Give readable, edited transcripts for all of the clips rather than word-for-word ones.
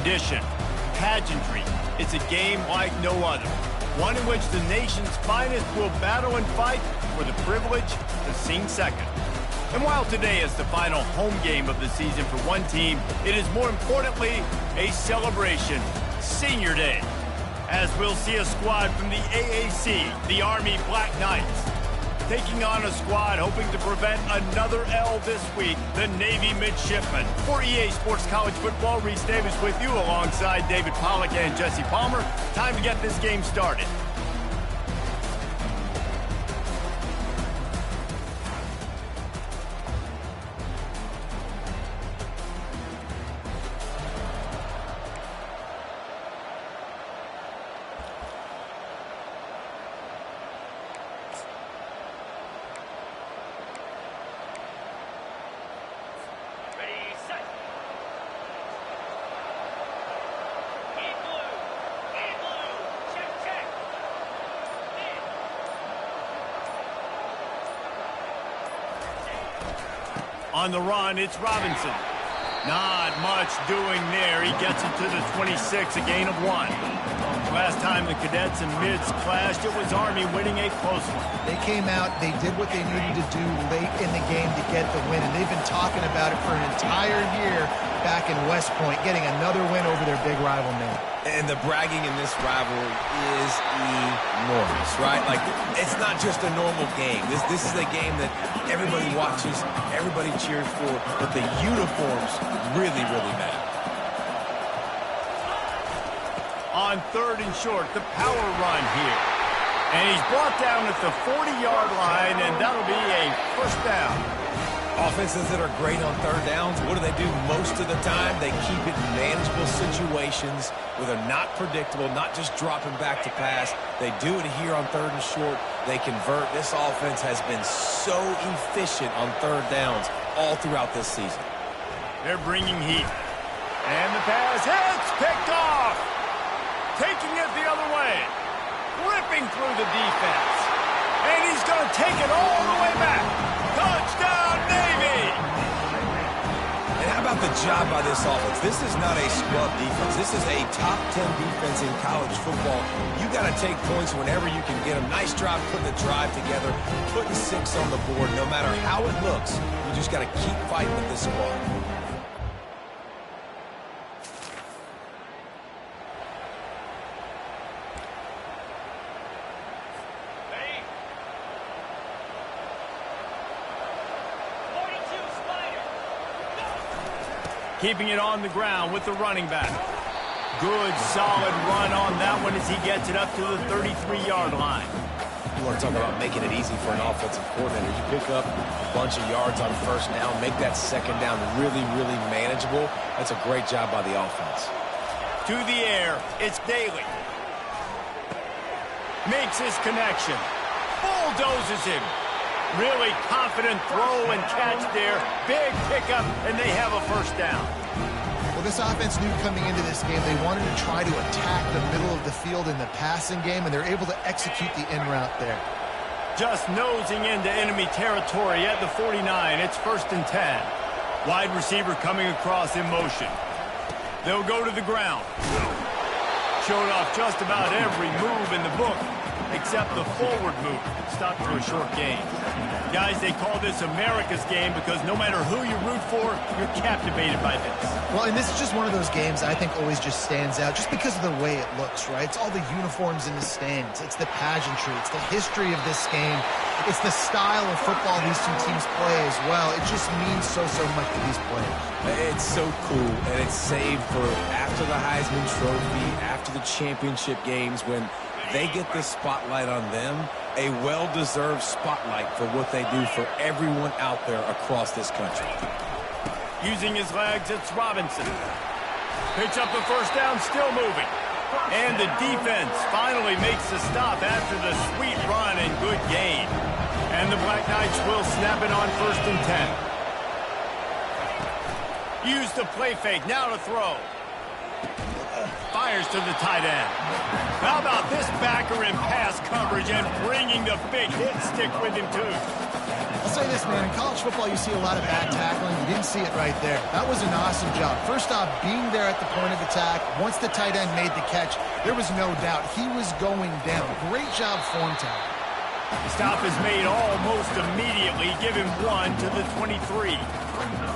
tradition, pageantry. It's a game like no other, one in which the nation's finest will battle and fight for the privilege to sing second. And while today is the final home game of the season for one team, it is more importantly a celebration, Senior Day, as we'll see a squad from the AAC, the Army Black Knights, taking on a squad hoping to prevent another L this week, the Navy Midshipmen. For EA Sports College Football, Reese Davis with you alongside David Pollack and Jesse Palmer. Time to get this game started. On the run, it's Robinson. Not much doing there. He gets it to the 26, a gain of 1. Last time the Cadets and Mids clashed, it was Army winning a close one. They came out, they did what they needed to do late in the game to get the win, and they've been talking about it for an entire year back in West Point, getting another win over their big rival man. And the bragging in this rivalry is enormous, right? Like, it's not just a normal game. This is a game that everybody watches, everybody cheers for, but the uniforms really, really matter. On 3rd and short, the power run here. And he's brought down at the 40-yard line, and that'll be a first down. Offenses that are great on 3rd downs, what do? Most of the time, they keep it in manageable situations where they're not predictable, not just dropping back to pass. They do it here on 3rd and short. They convert. This offense has been so efficient on 3rd downs all throughout this season. They're bringing heat. And the pass hits, picked off. Taking it the other way. Ripping through the defense. And he's going to take it all the way back. Touchdown, Navy! And how about the job by this offense? This is not a scrub defense. This is a top 10 defense in college football. You got to take points whenever you can get them. Nice job putting the drive together, putting 6 on the board. No matter how it looks, you just got to keep fighting with this squad. Keeping it on the ground with the running back. Good, solid run on that one as he gets it up to the 33-yard line. You want to talk about making it easy for an offensive coordinator. You pick up a bunch of yards on 1st down, make that 2nd down really, really manageable. That's a great job by the offense. To the air, it's Daly. Makes his connection. Bulldozes him. Really confident throw and catch there. Big pickup, and they have a 1st down. Well, this offense knew coming into this game they wanted to try to attack the middle of the field in the passing game, and they're able to execute the in route there. Just nosing into enemy territory at the 49. It's 1st and 10. Wide receiver coming across in motion. They'll go to the ground. Showed off just about every move in the book, except the forward move. Stopped to a short gain. Guys, they call this America's game because no matter who you root for, you're captivated by this. Well, and this is just one of those games I think always just stands out just because of the way it looks, right? It's all the uniforms in the stands. It's the pageantry. It's the history of this game. It's the style of football these two teams play as well. It just means so much to these players. It's so cool, and it's saved for after the Heisman Trophy, after the championship games, when they get the spotlight on them, a well-deserved spotlight for what they do for everyone out there across this country. Using his legs, it's Robinson. Picks up the 1st down, still moving. And the defense finally makes the stop after the sweet run and good gain. And the Black Knights will snap it on 1st and 10. Use the play fake, now to throw. Fires fires to the tight end. How about this backer in pass coverage and bringing the big hit stick with him, too? I'll say this, man. In college football, you see a lot of back tackling. You didn't see it right there. That was an awesome job. First off, being there at the point of attack. Once the tight end made the catch, there was no doubt he was going down. Great job form tackle. The stop is made almost immediately. Give him 1 to the 23.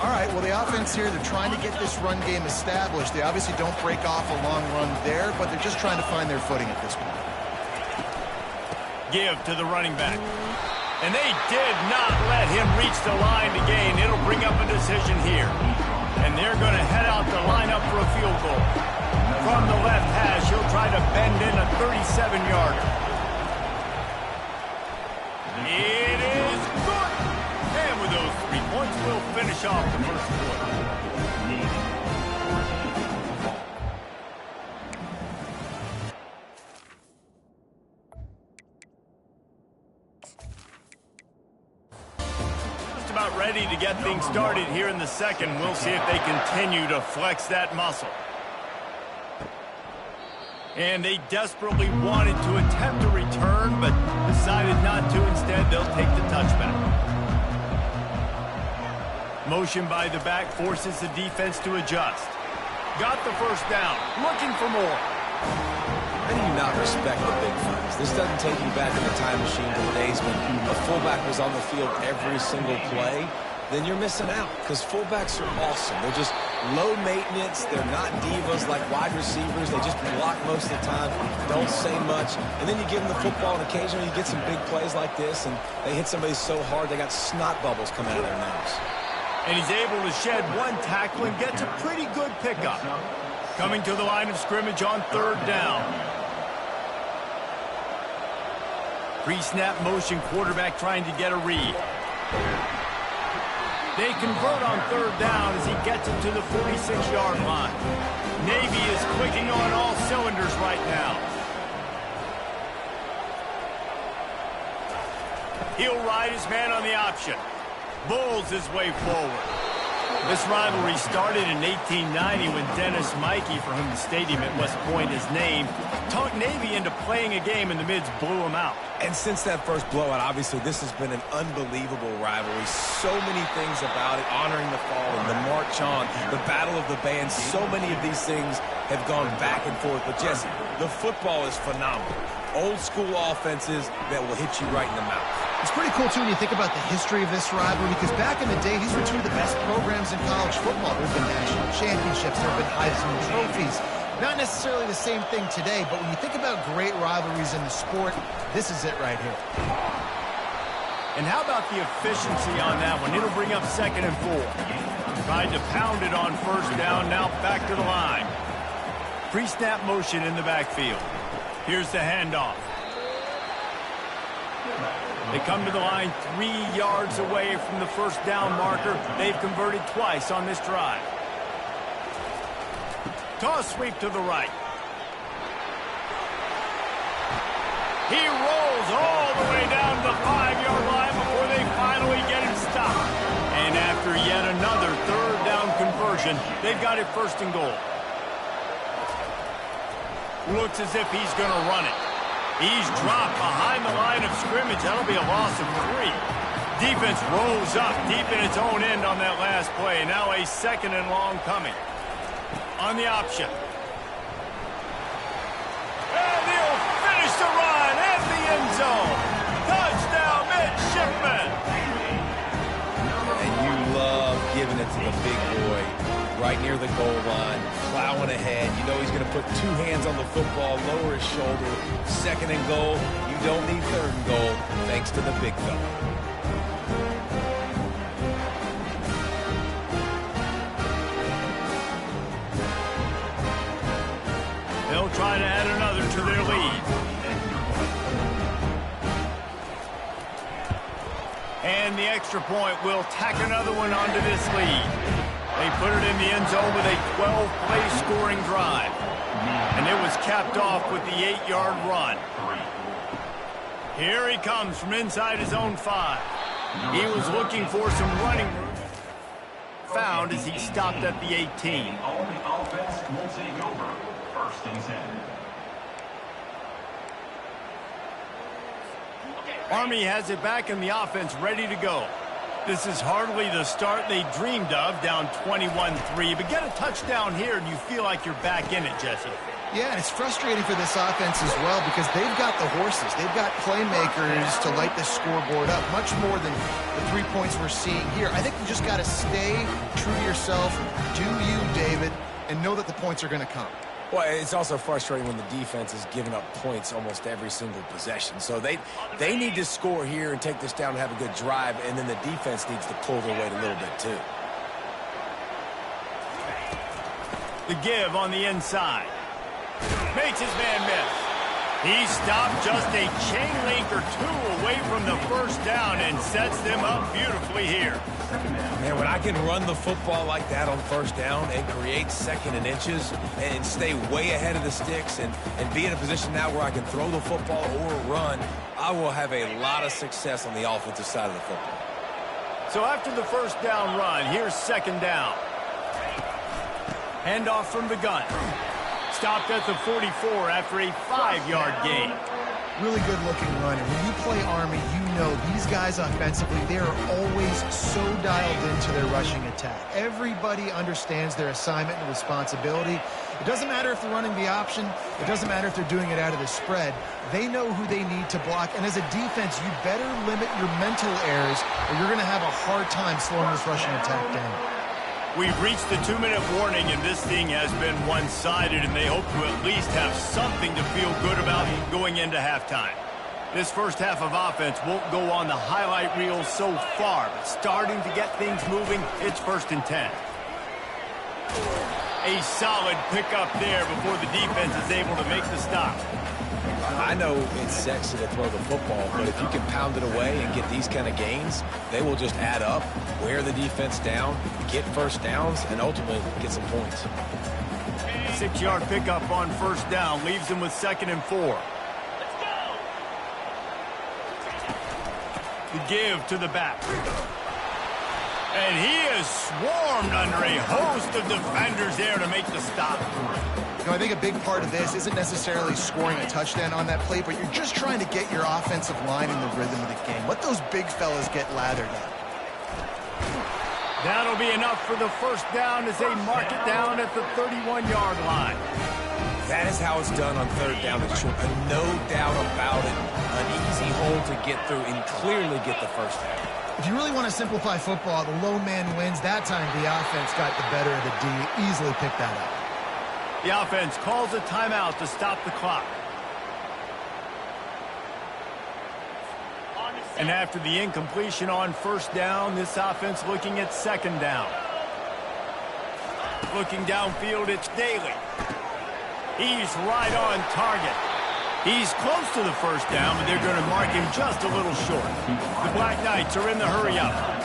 All right, well, the offense here, they're trying to get this run game established. They obviously don't break off a long run there, but they're just trying to find their footing at this point. Give to the running back. And they did not let him reach the line to gain. It'll bring up a decision here. And they're going to head out to line up for a field goal. From the left hash, he'll try to bend in a 37-yarder. It is good. And with those 3 points, we'll finish off the first quarter. Just about ready to get things started here in the second. We'll see if they continue to flex that muscle. And they desperately wanted to attempt a return, but decided not to. Instead, they'll take the touchback. Motion by the back forces the defense to adjust. Got the first down. Looking for more. How do you not respect the big plays? This doesn't take you back in the time machine to the days when a fullback was on the field every single play. Then you're missing out, because fullbacks are awesome. They're just low maintenance. They're not divas like wide receivers. They just block most of the time, don't say much. And then you give them the football, and occasionally you get some big plays like this, and they hit somebody so hard they got snot bubbles coming out of their nose. And he's able to shed one tackle and gets a pretty good pickup. Coming to the line of scrimmage on third down. Pre-snap motion, quarterback trying to get a read. They convert on third down as he gets it to the 46-yard line. Navy is clicking on all cylinders right now. He'll ride his man on the option. Bulls his way forward. This rivalry started in 1890 when Dennis Mikey, for whom the stadium at West Point is named, talked Navy into playing a game, and the Mids blew him out. And since that first blowout, obviously, this has been an unbelievable rivalry. So many things about it, honoring the fallen, the march on, the battle of the bands. So many of these things have gone back and forth. But, Jesse, the football is phenomenal. Old school offenses that will hit you right in the mouth. It's pretty cool, too, when you think about the history of this rivalry, because back in the day, these were two of the best programs in college football. There have been national championships, there have been Heisman trophies. Not necessarily the same thing today, but when you think about great rivalries in the sport, this is it right here. And how about the efficiency on that one? It'll bring up 2nd and 4. Tried to pound it on first down, now back to the line. Pre-snap motion in the backfield. Here's the handoff. They come to the line 3 yards away from the first down marker. They've converted twice on this drive. Toss sweep to the right. He rolls all the way down to the 5-yard line before they finally get him stopped. And after yet another third down conversion, they've got it 1st and goal. Looks as if he's going to run it. He's dropped behind the line of scrimmage. That'll be a loss of 3. Defense rolls up deep in its own end on that last play. Now a 2nd and long coming. On the option. And he'll finish the run at the end zone. Touchdown, midshipman. And you love giving it to the big boy right near the goal line, plowing ahead. You know he's going to put 2 hands on the football, lower his shoulder. 2nd and goal. You don't need 3rd and goal, thanks to the big fella. They'll try to add another to their lead. And the extra point will tack another one onto this lead. They put it in the end zone with a 12-play scoring drive. And it was capped off with the 8-yard run. Here he comes from inside his own 5. He was looking for some running room. Found as he stopped at the 18. First and 10. Army has it back and the offense ready to go. This is hardly the start they dreamed of, down 21-3. But get a touchdown here and you feel like you're back in it, Jesse. Yeah, and it's frustrating for this offense as well because they've got the horses. They've got playmakers to light the scoreboard up, much more than the 3 points we're seeing here. I think you just got to stay true to yourself, do you, David, and know that the points are going to come. Well, it's also frustrating when the defense is giving up points almost every single possession. So they need to score here and take this down and have a good drive, and then the defense needs to pull their weight a little bit too. The give on the inside. Makes his man miss. He stopped just a chain link or two away from the first down and sets them up beautifully here. Man, when I can run the football like that on first down and create second and inches and stay way ahead of the sticks and be in a position now where I can throw the football or run, I will have a lot of success on the offensive side of the football. So after the first down run, here's second down. Handoff from the gun. Stopped at the 44 after a 5-yard gain. Really good-looking run. And when you play Army, you know these guys offensively, they are always so dialed into their rushing attack. Everybody understands their assignment and responsibility. It doesn't matter if they're running the option. It doesn't matter if they're doing it out of the spread. They know who they need to block. And as a defense, you better limit your mental errors or you're going to have a hard time slowing this rushing attack down. We've reached the 2-minute warning, and this thing has been one-sided, and they hope to at least have something to feel good about going into halftime. This first half of offense won't go on the highlight reel so far, but starting to get things moving, it's first and 10. A solid pickup there before the defense is able to make the stop. I know it's sexy to throw the football, but if you can pound it away and get these kind of gains, they will just add up, wear the defense down, get first downs, and ultimately get some points. 6-yard pickup on first down leaves them with 2nd and 4. Let's go. The give to the back. And he is swarmed under a host of defenders there to make the stop. You know, I think a big part of this isn't necessarily scoring a touchdown on that play, but you're just trying to get your offensive line in the rhythm of the game. Let those big fellas get lathered up. That'll be enough for the first down as they mark it down at the 31-yard line. That is how it's done on third down and short. No doubt about it. An easy hole to get through and clearly get the first down. If you really want to simplify football, the low man wins. That time the offense got the better of the D. Easily picked that up. The offense calls a timeout to stop the clock. And after the incompletion on first down, this offense looking at second down. Looking downfield, it's Daly. He's right on target. He's close to the first down, but they're going to mark him just a little short. The Black Knights are in the hurry-up.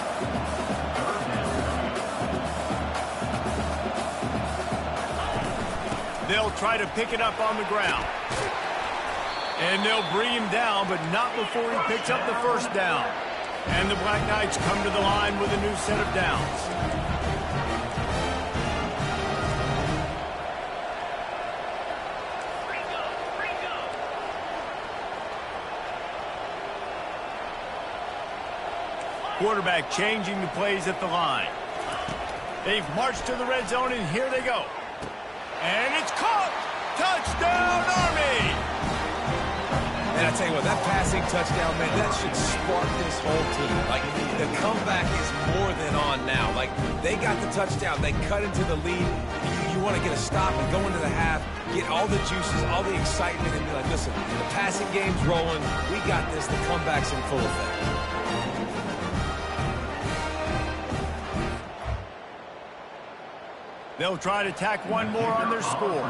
They'll try to pick it up on the ground. And they'll bring him down, but not before he picks up the first down. And the Black Knights come to the line with a new set of downs. Quarterback changing the plays at the line. They've marched to the red zone, and here they go. And it's caught! Touchdown, Army! And I tell you what, that passing touchdown, man, that should spark this whole team. Like, the comeback is more than on now. Like, they got the touchdown. They cut into the lead. You want to get a stop and go into the half, get all the juices, all the excitement, and be like, listen, the passing game's rolling. We got this. The comeback's in full effect. They'll try to tack one more on their score.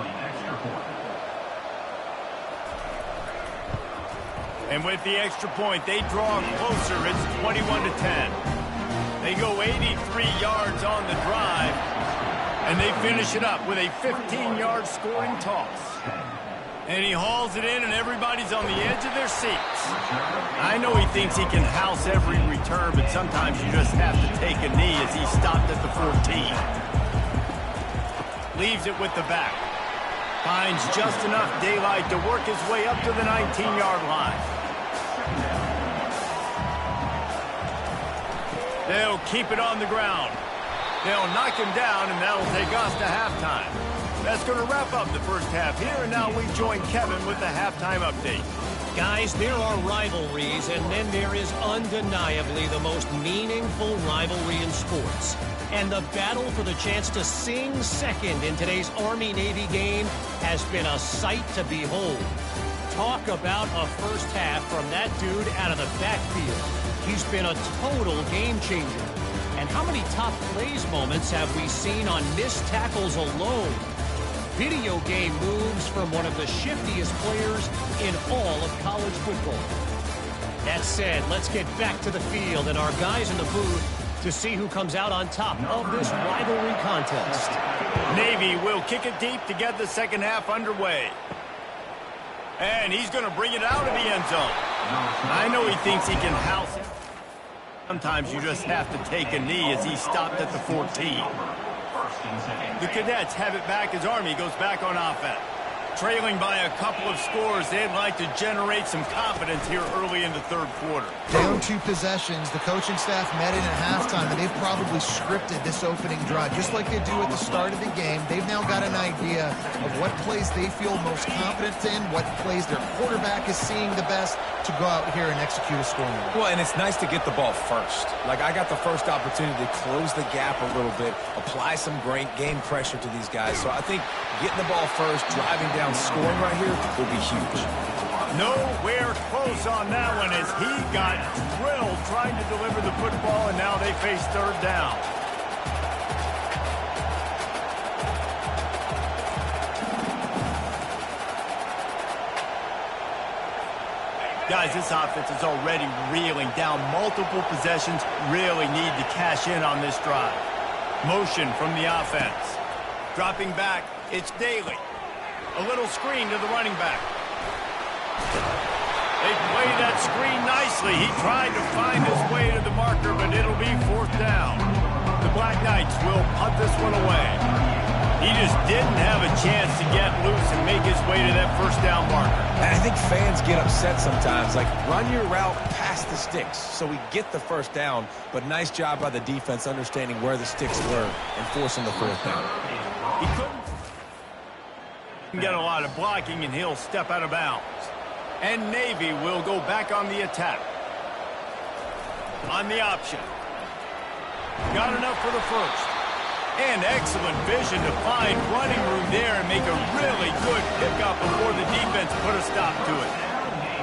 And with the extra point, they draw closer. It's 21-10. They go 83 yards on the drive, and they finish it up with a 15-yard scoring toss. And he hauls it in, and everybody's on the edge of their seats. I know he thinks he can house every return, but sometimes you just have to take a knee as he stopped at the 14. Leaves it with the back. Finds just enough daylight to work his way up to the 19-yard line. They'll keep it on the ground. They'll knock him down, and that'll take us to halftime. That's going to wrap up the first half here, and now we join Kevin with the halftime update. Guys, there are rivalries, and then there is undeniably the most meaningful rivalry in sports. And the battle for the chance to sing second in today's Army-Navy game has been a sight to behold. Talk about a first half from that dude out of the backfield. He's been a total game changer. And how many top plays moments have we seen on missed tackles alone? Video game moves from one of the shiftiest players in all of college football. That said, let's get back to the field and our guys in the booth to see who comes out on top of this rivalry contest. Navy will kick it deep to get the second half underway. And he's going to bring it out of the end zone. I know he thinks he can house it. Sometimes you just have to take a knee as he stopped at the 14. The Cadets have it back as Army goes back on offense. Trailing by a couple of scores, they'd like to generate some confidence here early in the third quarter. Down 2 possessions, the coaching staff met in at halftime, and they've probably scripted this opening drive. Just like they do at the start of the game, they've now got an idea of what plays they feel most confident in, what plays their quarterback is seeing the best to go out here and execute a scoring. Well, and it's nice to get the ball first. Like, I got the first opportunity to close the gap a little bit, apply some great game pressure to these guys. So I think getting the ball first, driving down, scoring right here will be huge. Nowhere close on that one as he got drilled trying to deliver the football, and now they face third down. Guys, this offense is already reeling down multiple possessions, really need to cash in on this drive. Motion from the offense. Dropping back, it's Daly. A little screen to the running back. They play that screen nicely. He tried to find his way to the marker, but it'll be fourth down. The Black Knights will punt this one away. He just didn't have a chance to get loose and make his way to that first down marker. And I think fans get upset sometimes. Like, run your route past the sticks so we get the first down. But nice job by the defense understanding where the sticks were and forcing the fourth down. He couldn't get a lot of blocking, and he'll step out of bounds. And Navy will go back on the attack. On the option. Got enough for the first. And excellent vision to find running room there and make a really good pickup before the defense put a stop to it.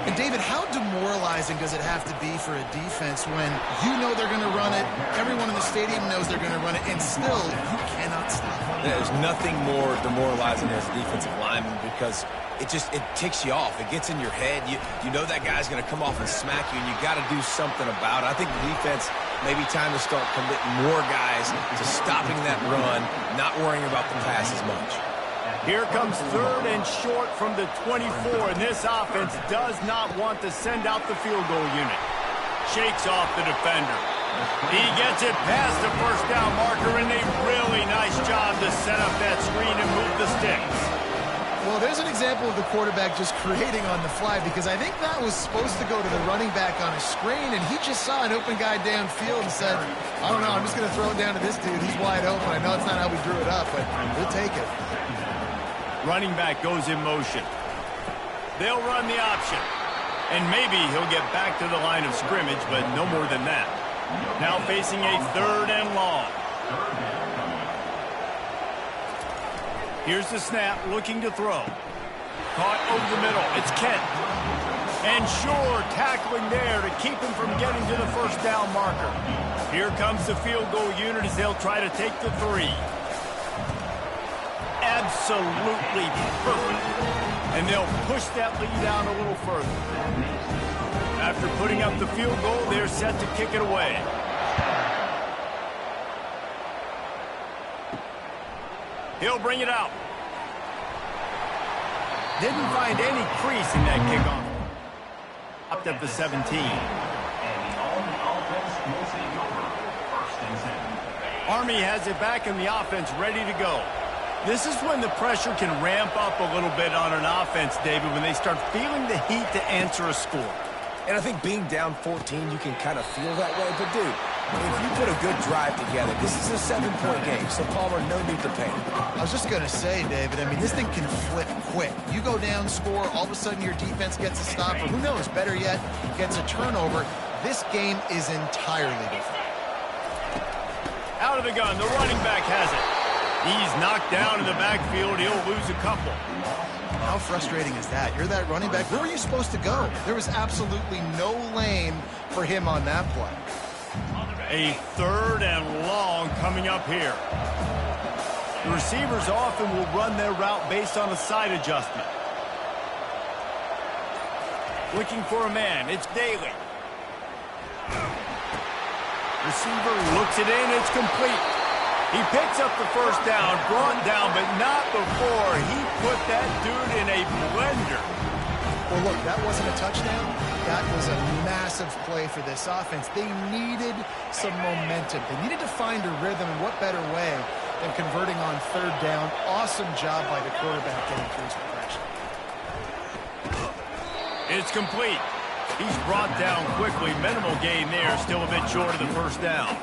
And David, how demoralizing does it have to be for a defense when you know they're going to run it, everyone in the stadium knows they're going to run it, and still you cannot stop it? There's nothing more demoralizing as a defensive lineman because it ticks you off. It gets in your head. You know that guy's going to come off and smack you, and you got to do something about it. I think the defense maybe time to start committing more guys to stopping that run, not worrying about the pass as much. Here comes third and short from the 24, and this offense does not want to send out the field goal unit. Shakes off the defender. He gets it past the first down marker, and a really nice job to set up that screen and move the sticks. Well, there's an example of the quarterback just creating on the fly, because I think that was supposed to go to the running back on a screen, and he just saw an open guy downfield and said, I don't know, I'm just going to throw it down to this dude. He's wide open. I know it's not how we drew it up, but we'll take it. Running back goes in motion. They'll run the option. And maybe he'll get back to the line of scrimmage, but no more than that. Now facing a third and long. Here's the snap, looking to throw. Caught over the middle. It's Kent. And Shore tackling there to keep him from getting to the first down marker. Here comes the field goal unit as they'll try to take the 3. Absolutely perfect. And they'll push that lead down a little further. After putting up the field goal, they're set to kick it away. He'll bring it out. Didn't find any crease in that kickoff. Up at the 17. Army has it back in the offense ready to go. This is when the pressure can ramp up a little bit on an offense, David, when they start feeling the heat to answer a score. And I think being down 14, you can kind of feel that way. But, dude, if you put a good drive together, this is a 7-point game, so Palmer, no need to panic. I was just going to say, David, I mean, this thing can flip quick. You go down, score, all of a sudden your defense gets a stop, or who knows, better yet, gets a turnover. This game is entirely different. Out of the gun, the running back has it. He's knocked down in the backfield. He'll lose a couple. How frustrating is that? You're that running back. Where were you supposed to go? There was absolutely no lane for him on that play. A 3rd and long coming up here. The receivers often will run their route based on a side adjustment. Looking for a man. It's Daly. Receiver looks it in. It's complete. He picks up the first down, brought down, but not before he put that dude in a blender. Well, look, that wasn't a touchdown. That was a massive play for this offense. They needed some momentum. They needed to find a rhythm, and what better way than converting on 3rd down. Awesome job by the quarterback getting through his progression. It's complete. He's brought down quickly. Minimal gain there. Still a bit short of the first down.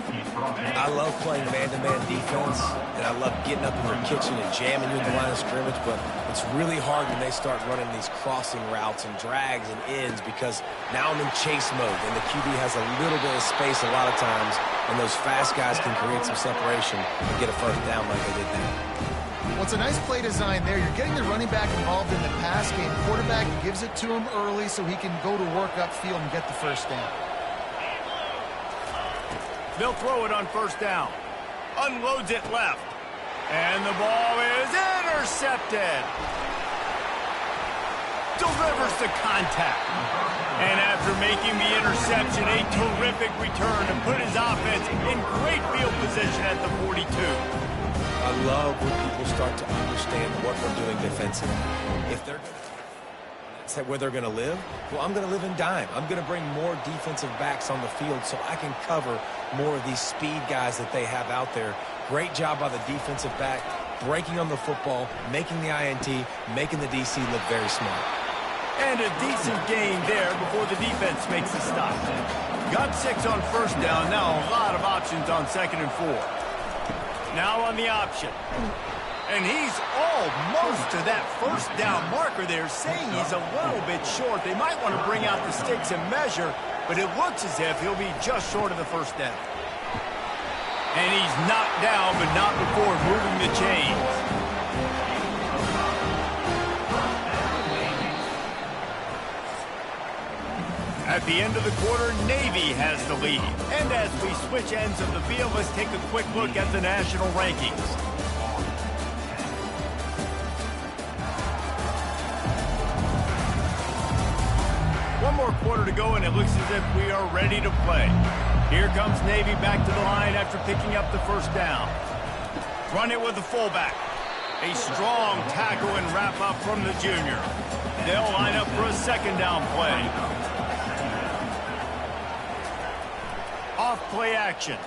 I love playing man-to-man defense, and I love getting up in your kitchen and jamming you in the line of scrimmage, but it's really hard when they start running these crossing routes and drags and ends because now I'm in chase mode, and the QB has a little bit of space a lot of times, and those fast guys can create some separation and get a first down like they did there. Well, it's a nice play design there. You're getting the running back involved in the pass game. Quarterback gives it to him early so he can go to work upfield and get the first down. They'll throw it on 1st down. Unloads it left. And the ball is intercepted. Delivers the contact. And after making the interception, a terrific return to put his offense in great field position at the 42. I love when people start to understand what we're doing defensively. If they're where they're going to live, well, I'm going to live in dime. I'm going to bring more defensive backs on the field so I can cover more of these speed guys that they have out there. Great job by the defensive back, breaking on the football, making the INT, making the DC look very smart. And a decent gain there before the defense makes the stop. Got 6 on 1st down. Now a lot of options on 2nd and 4. Now on the option. And he's almost to that 1st down marker there, saying he's a little bit short. They might want to bring out the sticks and measure, but it looks as if he'll be just short of the 1st down. And he's knocked down, but not before moving the chains. At the end of the quarter, Navy has the lead. And as we switch ends of the field, let's take a quick look at the national rankings. One more quarter to go, and it looks as if we are ready to play. Here comes Navy back to the line after picking up the 1st down. Run it with the fullback. A strong tackle and wrap up from the junior. They'll line up for a 2nd down play. Off play action.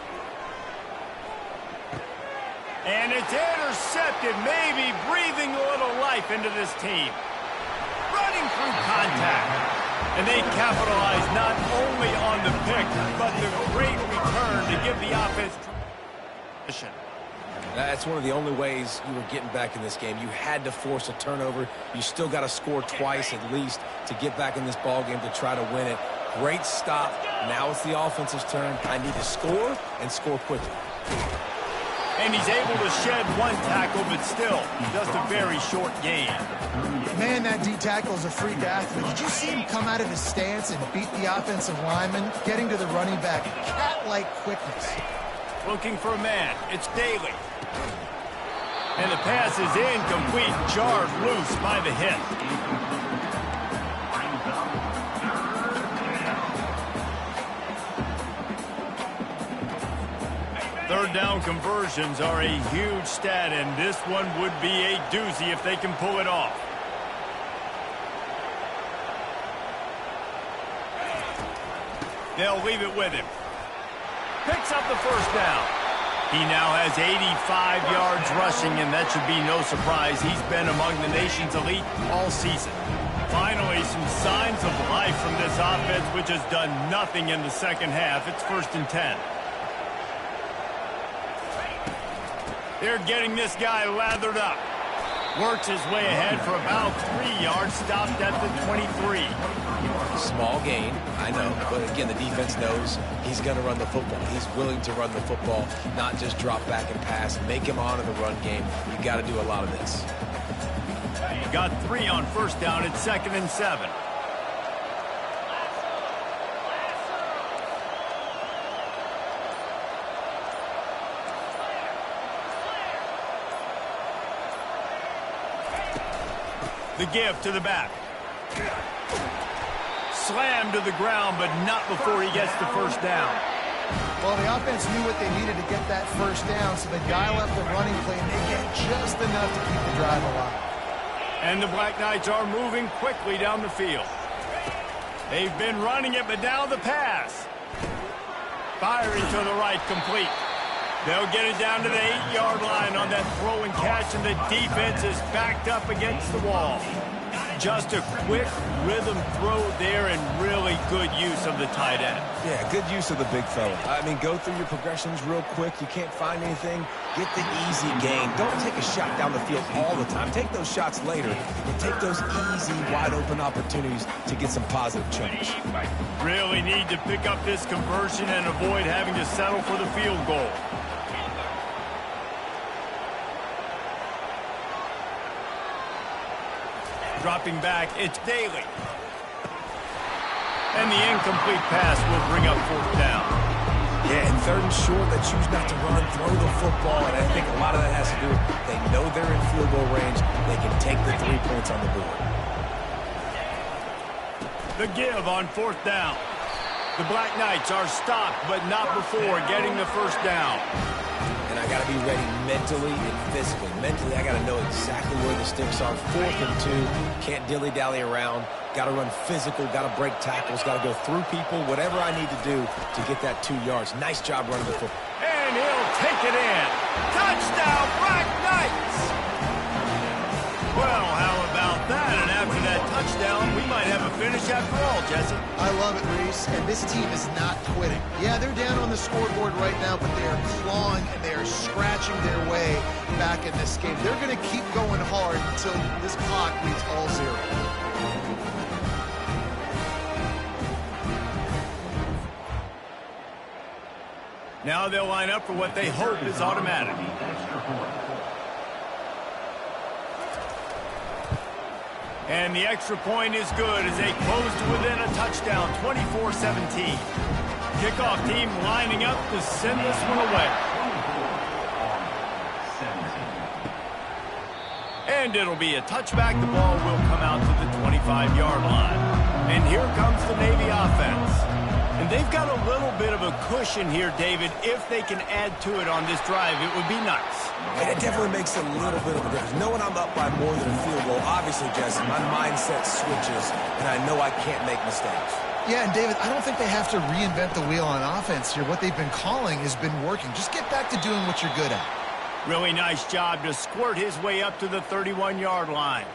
And it's intercepted, maybe breathing a little life into this team. Running through contact. And they capitalize not only on the pick, but the great return to give the offense transition. That's one of the only ways you were getting back in this game. You had to force a turnover. You still got to score twice at least to get back in this ball game to try to win it. Great stop. Now it's the offense's turn. I need to score and score quickly. And he's able to shed 1 tackle, but still just a very short gain. Man, that D tackle is a freak athlete. Did you see him come out of his stance and beat the offensive lineman, getting to the running back? Cat-like quickness. Looking for a man. It's Daly. And the pass is incomplete, jarred loose by the hit. Third down conversions are a huge stat, and this one would be a doozy if they can pull it off. They'll leave it with him. Picks up the 1st down. He now has 85 yards rushing, and that should be no surprise. He's been among the nation's elite all season. Finally, some signs of life from this offense, which has done nothing in the second half. It's 1st and 10. They're getting this guy lathered up. Works his way ahead for about 3 yards, stopped at the 23. Small gain, I know, but again, the defense knows he's going to run the football. He's willing to run the football, not just drop back and pass, make him honor the run game. You got to do a lot of this. Got 3 on 1st down. It's 2nd and 7. The give to the back. Slammed to the ground, but not before he gets the 1st down. Well, the offense knew what they needed to get that 1st down, so they dial up the running play, and they get just enough to keep the drive alive. And the Black Knights are moving quickly down the field. They've been running it, but now the pass. Firing to the right, complete. They'll get it down to the 8-yard line on that throw and catch, and the defense is backed up against the wall. Just a quick rhythm throw there and really good use of the tight end. Yeah, good use of the big fella. I mean, go through your progressions real quick. You can't find anything. Get the easy gain. Don't take a shot down the field all the time. Take those shots later, but take those easy, wide-open opportunities to get some positive change. Really need to pick up this conversion and avoid having to settle for the field goal. Dropping back, it's Daly. And the incomplete pass will bring up 4th down. Yeah, and 3rd and short, they choose not to run, throw the football, and I think a lot of that has to do with they know they're in field goal range. They can take the 3 points on the board. The give on 4th down. The Black Knights are stopped, but not before getting the 1st down. And I got to be ready mentally and physically. Mentally, I got to know exactly where the sticks are. 4th and 2. Can't dilly-dally around. Got to run physical. Got to break tackles. Got to go through people. Whatever I need to do to get that 2 yards. Nice job running the football. And he'll take it in. Touchdown, Black Knights! Well, how about that? And after that touchdown, we might have a finish after all, Jesse. I love it, Reese, and this team is not quitting. Yeah, they're down on the scoreboard right now, but they are clawing and they are scratching their way back in this game. They're going to keep going hard until this clock reads all 0. Now they'll line up for what they hope is automatic. And the extra point is good as they close to within a touchdown, 24-17. Kickoff team lining up to send this one away. And it'll be a touchback. The ball will come out to the 25-yard line. And here comes the Navy offense. And they've got a little bit of a cushion here, David. If they can add to it on this drive, it would be nice. And it definitely makes a little bit of a difference. Knowing I'm up by more than a field goal, obviously, Jesse, my mindset switches, and I know I can't make mistakes. Yeah, and David, I don't think they have to reinvent the wheel on offense here. What they've been calling has been working. Just get back to doing what you're good at. Really nice job to squirt his way up to the 31-yard line.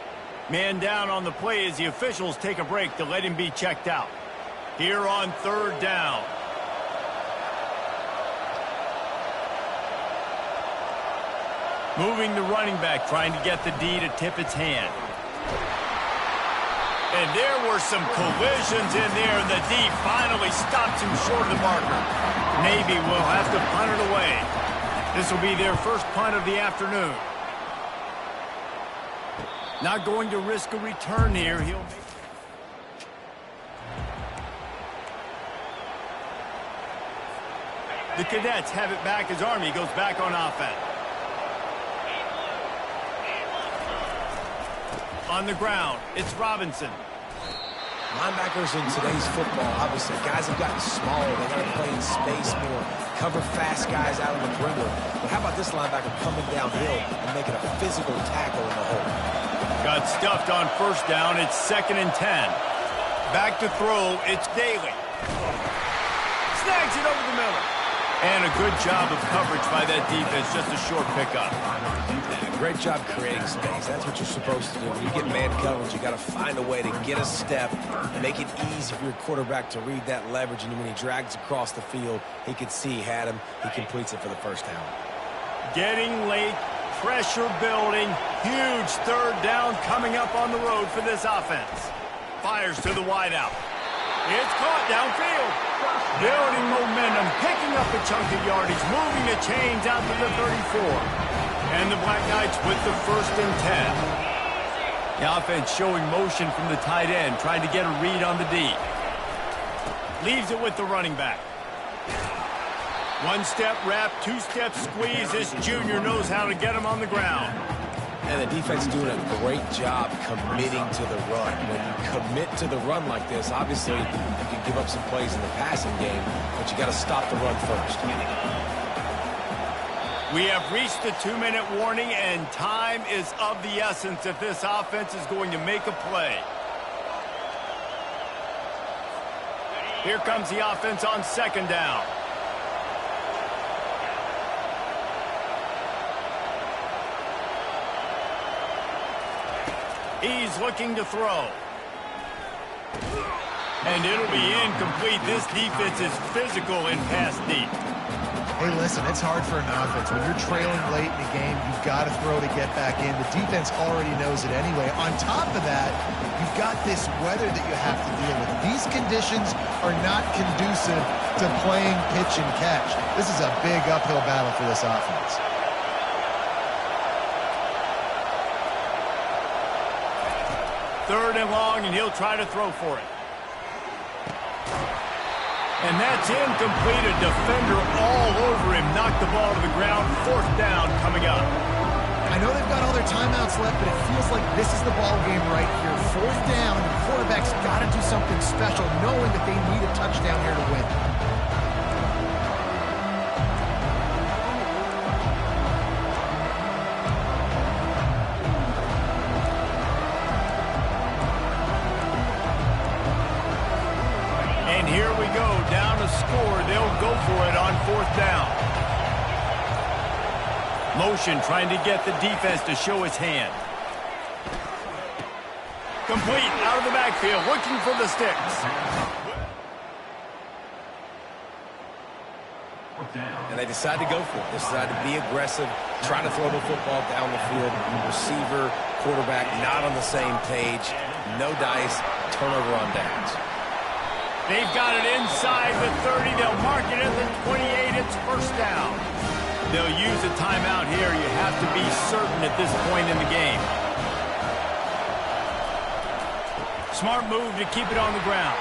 Man down on the play as the officials take a break to let him be checked out. Here on 3rd down. Moving the running back, trying to get the D to tip its hand. And there were some collisions in there, and the D finally stops him short of the marker. Navy will have to punt it away. This will be their first punt of the afternoon. Not going to risk a return here. The Cadets have it back as Army goes back on offense. On the ground, it's Robinson. Linebackers in today's football, obviously, guys have gotten smaller. They got to play in space more, cover fast guys out of the perimeter. But how about this linebacker coming downhill and making a physical tackle in the hole? Got stuffed on 1st down. It's 2nd and 10. Back to throw. It's Daly. Snags it over the middle. And a good job of coverage by that defense, just a short pickup. Great job creating space. That's what you're supposed to do. When you get man coverage, you got to find a way to get a step, make it easy for your quarterback to read that leverage, and when he drags across the field, he can see he had him. He completes it for the first down. Getting late, pressure building, huge third down coming up on the road for this offense. Fires to the wideout. It's caught downfield. Building momentum, picking up a chunk of yardage, moving the chains out to the 34. And the Black Knights with the 1st and 10. The offense showing motion from the tight end, trying to get a read on the D. Leaves it with the running back. One-step wrap, two-step squeeze. This junior knows how to get him on the ground. And the defense doing a great job committing to the run. When you commit to the run like this, obviously you can give up some plays in the passing game, but you got to stop the run first. We have reached the 2-minute warning, and time is of the essence if this offense is going to make a play. Here comes the offense on 2nd down. He's looking to throw. And it'll be incomplete. This defense is physical in pass deep. Hey, listen, it's hard for an offense. When you're trailing late in the game, you've got to throw to get back in. The defense already knows it anyway. On top of that, you've got this weather that you have to deal with. These conditions are not conducive to playing pitch and catch. This is a big uphill battle for this offense. Third and long, and he'll try to throw for it. And that's incomplete. A defender all over him. Knocked the ball to the ground. 4th down coming up. I know they've got all their timeouts left, but it feels like this is the ball game right here. 4th down, and the quarterback's got to do something special, knowing that they need a touchdown here to win. And here we go, down to score. They'll go for it on 4th down. Motion trying to get the defense to show his hand. Complete out of the backfield, looking for the sticks. And they decide to go for it. They decide to be aggressive, try to throw the football down the field. Receiver, quarterback, not on the same page. No dice, turnover on downs. They've got it inside the 30. They'll mark it at the 28. It's 1st down. They'll use a timeout here. You have to be certain at this point in the game. Smart move to keep it on the ground.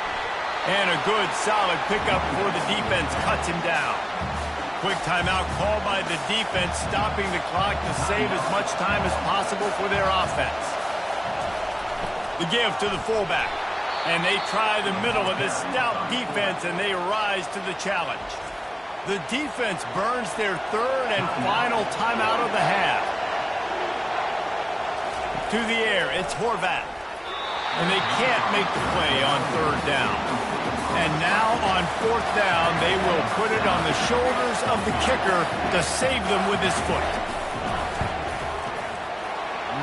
And a good, solid pickup before the defense cuts him down. Quick timeout called by the defense, stopping the clock to save as much time as possible for their offense. The give to the fullback. And they try the middle of this stout defense, and they rise to the challenge. The defense burns their 3rd and final timeout of the half. To the air, it's Horvath. And they can't make the play on 3rd down. And now on 4th down, they will put it on the shoulders of the kicker to save them with his foot.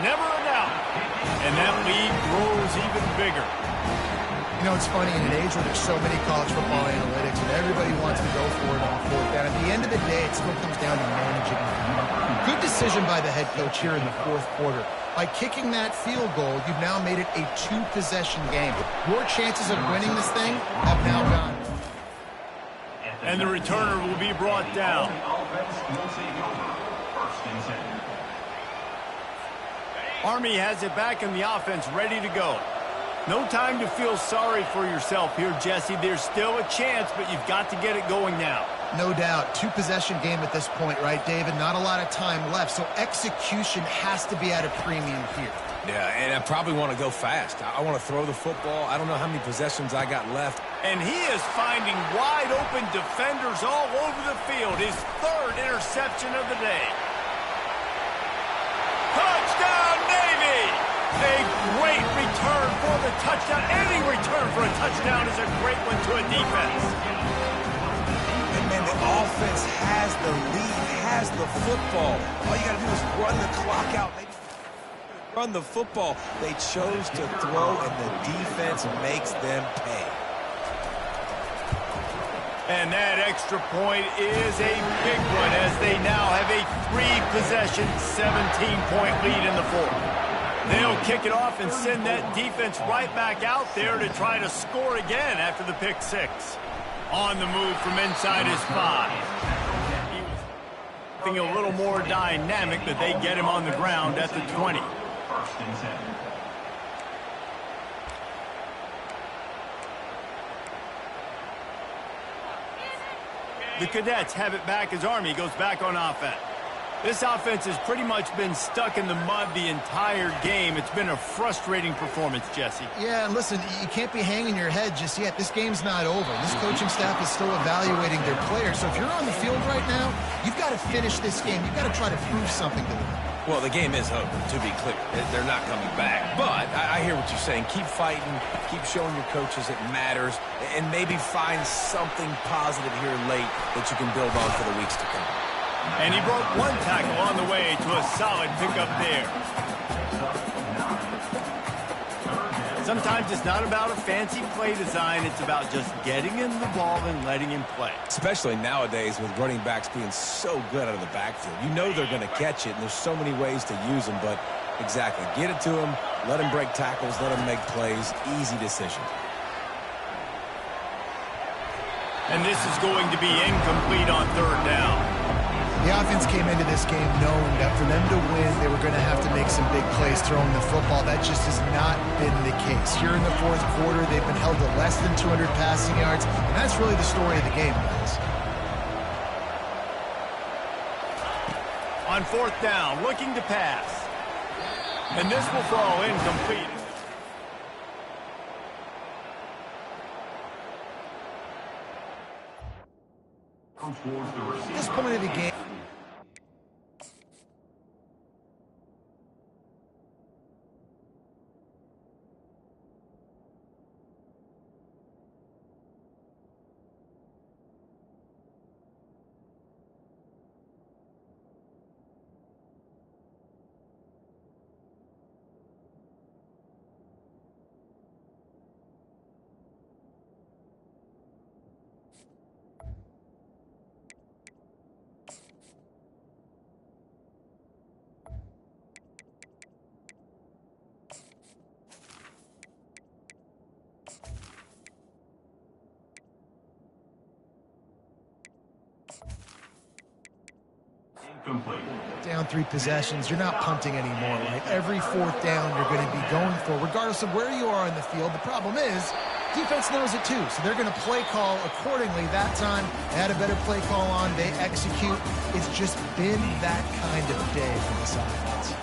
Never a doubt. And that lead grows even bigger. You know, it's funny, in an age where there's so many college football analytics and everybody wants to go for it on 4th down, at the end of the day, it still comes down to managing. Good decision by the head coach here in the 4th quarter. By kicking that field goal, you've now made it a 2-possession game. Your chances of winning this thing have now gone. And the returner will be brought down. Army has it back in the offense, ready to go. No time to feel sorry for yourself here, Jesse. There's still a chance, but you've got to get it going now. No doubt. 2-possession game at this point, right, David? Not a lot of time left, so execution has to be at a premium here. Yeah, and I probably want to go fast. I want to throw the football. I don't know how many possessions I got left. And he is finding wide-open defenders all over the field. His 3rd interception of the day. Touchdown, Navy! A great return for the touchdown. Any return for a touchdown is a great one to a defense. And And the offense has the lead, has the football. All you got to do is run the clock out. Maybe run the football. They chose to throw, and the defense makes them pay. And that extra point is a big one as they now have a 3-possession, 17-point lead in the fourth. They'll kick it off and send that defense right back out there to try to score again after the pick six. On the move from inside his 5. He was being a little more dynamic, but they get him on the ground at the 20. The Cadets have it back as Army goes back on offense. This offense has pretty much been stuck in the mud the entire game. It's been a frustrating performance, Jesse. Yeah, and listen, you can't be hanging your head just yet. This game's not over. This coaching staff is still evaluating their players. So if you're on the field right now, you've got to finish this game. You've got to try to prove something to them. Well, the game is over, to be clear. They're not coming back. But I hear what you're saying. Keep fighting. Keep showing your coaches it matters. And maybe find something positive here late that you can build on for the weeks to come. And he broke one tackle on the way to a solid pickup there. Sometimes it's not about a fancy play design. It's about just getting him the ball and letting him play. Especially nowadays with running backs being so good out of the backfield. You know they're going to catch it, and there's so many ways to use them. But exactly, get it to him, let him break tackles, let him make plays. Easy decision. And this is going to be incomplete on third down. The offense came into this game knowing that for them to win, they were going to have to make some big plays throwing the football. That just has not been the case. Here in the fourth quarter, they've been held to less than 200 passing yards, and that's really the story of the game, guys. On fourth down, looking to pass. And this will fall incomplete. At this point of the game, down 3 possessions, you're not punting anymore, right? Every fourth down you're going to be going for, regardless of where you are in the field. The problem is, defense knows it too, so they're going to play call accordingly. That time, they had a better play call on, they execute. It's just been that kind of day for this offense.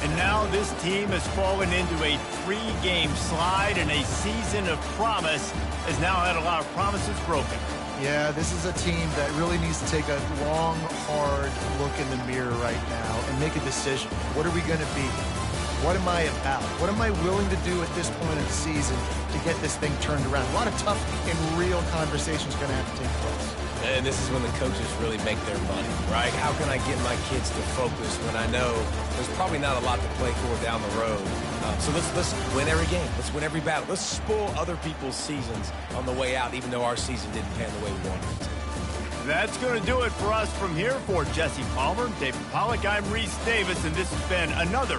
And now this team has fallen into a 3-game slide, and a season of promise has now had a lot of promises broken. Yeah, this is a team that really needs to take a long, hard look in the mirror right now and make a decision. What are we going to be? What am I about? What am I willing to do at this point of the season to get this thing turned around? A lot of tough and real conversations going to have to take place. And this is when the coaches really make their money, right? How can I get my kids to focus when I know there's probably not a lot to play for down the road? So let's win every game. Let's win every battle. Let's spoil other people's seasons on the way out, even though our season didn't pan the way we wanted it to. That's going to do it for us from here. For Jesse Palmer, David Pollack, I'm Reese Davis, and this has been another